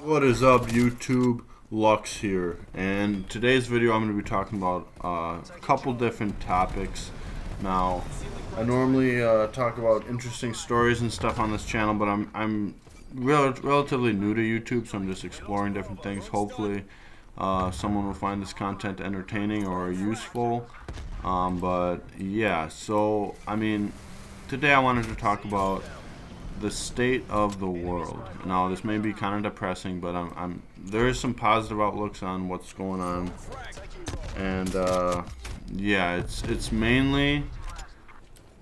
What is up, YouTube? Lux here, and today's video I'm going to be talking about a couple different topics. Now, I normally talk about interesting stories and stuff on this channel, but I'm relatively new to YouTube, so I'm just exploring different things. Hopefully, someone will find this content entertaining or useful. But yeah, so today I wanted to talk about the state of the world. Now, this may be kind of depressing, but there is some positive outlooks on what's going on, and yeah, it's mainly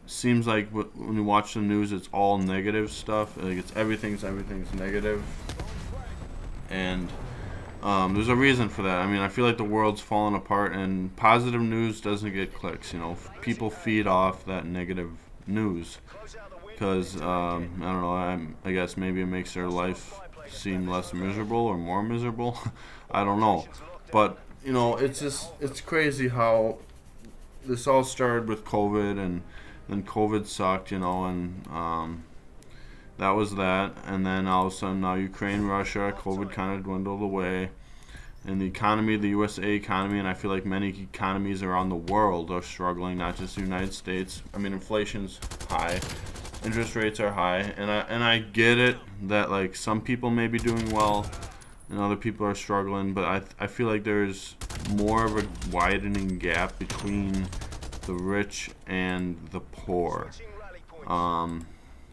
seems like when you watch the news, it's all negative stuff. Like everything's negative, and there's a reason for that. I feel like the world's falling apart, and positive news doesn't get clicks. People feed off that negative news. Because, I don't know, I guess maybe it makes their life seem less miserable or more miserable. I don't know. But, it's crazy how this all started with COVID, and then COVID sucked, and that was that. And then all of a sudden now Ukraine, Russia, COVID kind of dwindled away. And the economy, the USA economy, and I feel like many economies around the world are struggling, not just the United States. Inflation's high. Interest rates are high, and I get it that like some people may be doing well and other people are struggling, but I feel like there's more of a widening gap between the rich and the poor. I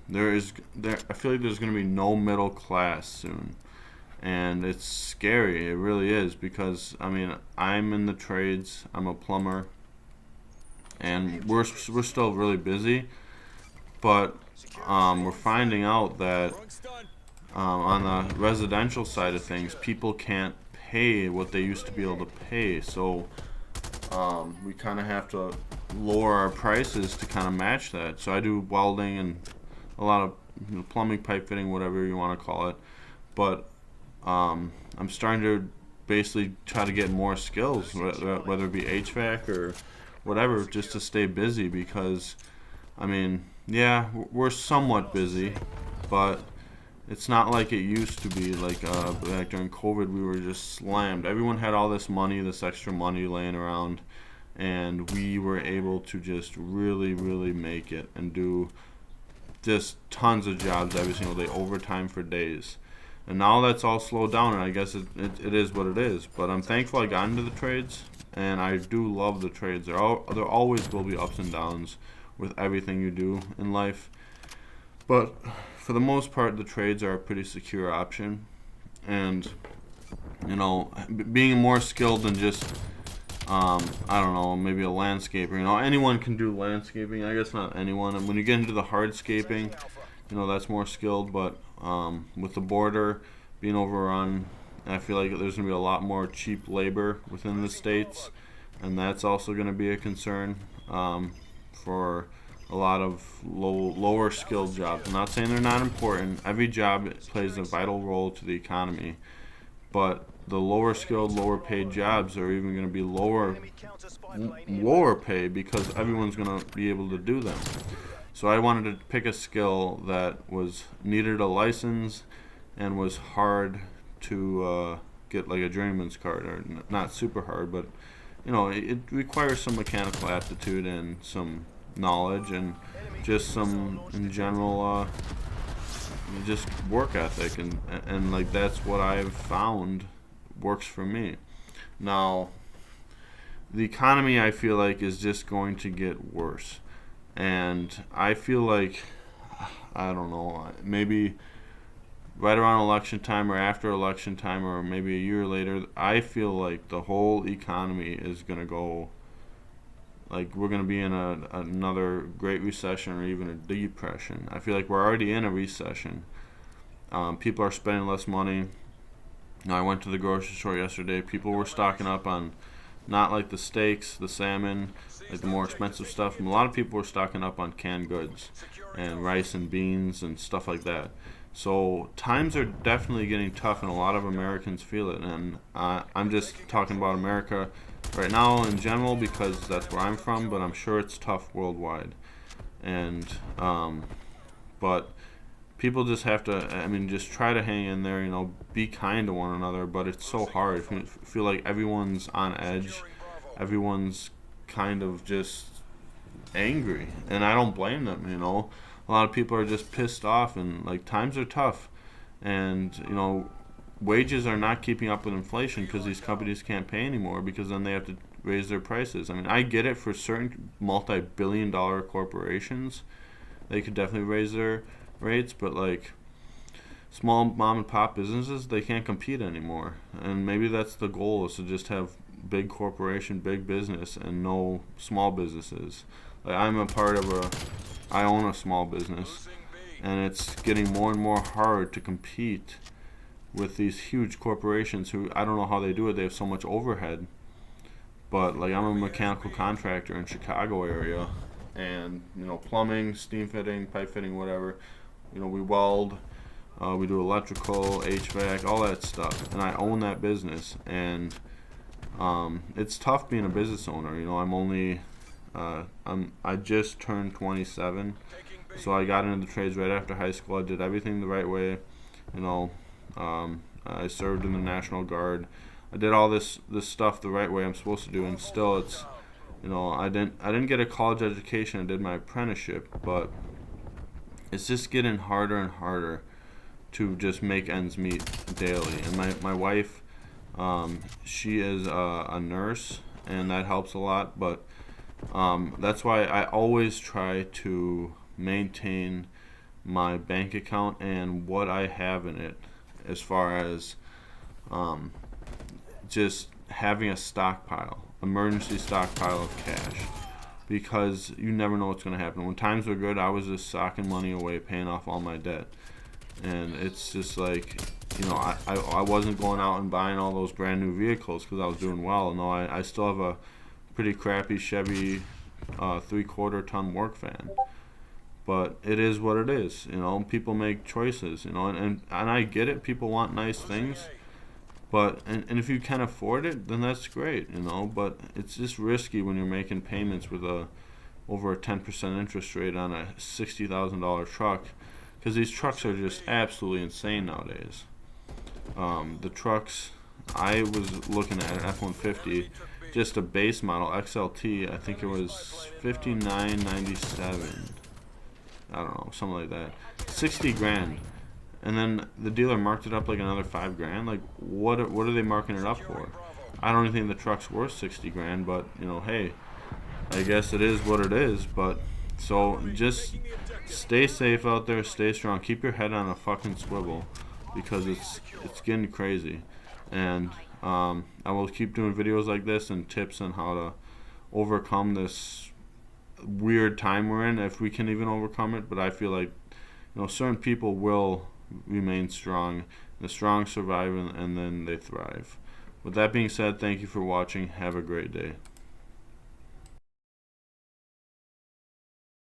feel like there's going to be no middle class soon, and it's scary. It really is, because I'm in the trades. I'm a plumber, and we're still really busy. But we're finding out that on the residential side of things, people can't pay what they used to be able to pay. So we kind of have to lower our prices to kind of match that. So I do welding and a lot of plumbing, pipe fitting, whatever you want to call it. But I'm starting to basically try to get more skills, whether it be HVAC or whatever, just to stay busy, because yeah, we're somewhat busy, but it's not like it used to be. Like back during COVID, we were just slammed. Everyone had all this money, this extra money laying around, and we were able to just really, really make it and do just tons of jobs every single day, overtime for days. And now that's all slowed down, and I guess it is what it is. But I'm thankful I got into the trades, and I do love the trades. There always will be ups and downs with everything you do in life, but for the most part the trades are a pretty secure option. And being more skilled than just I don't know, maybe a landscaper. Anyone can do landscaping. I guess not anyone. And when you get into the hardscaping, that's more skilled. But with the border being overrun, I feel like there's going to be a lot more cheap labor within the states, and that's also going to be a concern for a lot of lower skilled jobs. I'm not saying they're not important. Every job plays a vital role to the economy, but the lower skilled, lower paid jobs are even going to be lower pay, because everyone's going to be able to do them. So I wanted to pick a skill that needed a license and was hard to get, like a journeyman's card, or not super hard, but it requires some mechanical aptitude and some knowledge and just some in general just work ethic, and like that's what I've found works for me. Now, the economy, I feel like, is just going to get worse, and I feel like, I don't know, maybe right around election time or after election time or maybe a year later, I feel like the whole economy is going to go, like we're going to be in another great recession or even a depression. I feel like we're already in a recession. People are spending less money. I went to the grocery store yesterday. People were stocking up on not like the steaks, the salmon, like the more expensive stuff. And a lot of people were stocking up on canned goods and rice and beans and stuff like that. So times are definitely getting tough, and a lot of Americans feel it. And I'm just talking about America right now in general because that's where I'm from, but I'm sure it's tough worldwide. And but people just have to, I mean, just try to hang in there, you know, be kind to one another, but it's so hard. I feel like everyone's on edge. Everyone's kind of just angry, and I don't blame them, you know. A lot of people are just pissed off, and like times are tough, and you know, wages are not keeping up with inflation because these companies can't pay anymore, because then they have to raise their prices. I mean, I get it for certain multi-billion-dollar corporations, they could definitely raise their rates, but like small mom and pop businesses, they can't compete anymore. And maybe that's the goal, is to just have big corporation, big business, and no small businesses. Like I own a small business, and it's getting more and more hard to compete with these huge corporations who, I don't know how they do it. They have so much overhead. But like, I'm a mechanical contractor in Chicago area, and you know, plumbing, steam fitting, pipe fitting, whatever. You know, we weld, we do electrical, HVAC, all that stuff, and I own that business. And it's tough being a business owner. You know, I just turned 27, so I got into the trades right after high school. I did everything the right way. You know, I served in the National Guard. I did all this stuff the right way I'm supposed to do, and still it's, you know, I didn't get a college education. I did my apprenticeship, but it's just getting harder and harder to just make ends meet daily. And my wife, she is a nurse, and that helps a lot, but that's why I always try to maintain my bank account and what I have in it, as far as just having a stockpile, emergency stockpile of cash, because you never know what's going to happen. When times were good, I was just socking money away, paying off all my debt, and it's just like, you know, I wasn't going out and buying all those brand new vehicles because I was doing well. No, I still have a pretty crappy Chevy 3/4 ton work van, but it is what it is. You know, people make choices, you know, and I get it. People want nice things, but and if you can afford it, then that's great, you know. But it's just risky when you're making payments with over a 10% interest rate on a $60,000 truck, because these trucks are just absolutely insane nowadays. The trucks, I was looking at an F-150, just a base model XLT. I think it was $59.97. I don't know, something like that. 60 grand, and then the dealer marked it up like another 5 grand. Like, what are they marking it up for? I don't even think the truck's worth 60 grand, but you know, hey, I guess it is what it is. But so just stay safe out there, stay strong, keep your head on a fucking swivel, because it's getting crazy. And I will keep doing videos like this and tips on how to overcome this weird time we're in, if we can even overcome it. But I feel like, you know, certain people will remain strong. The strong survive, and then they thrive. With that being said, thank you for watching. Have a great day.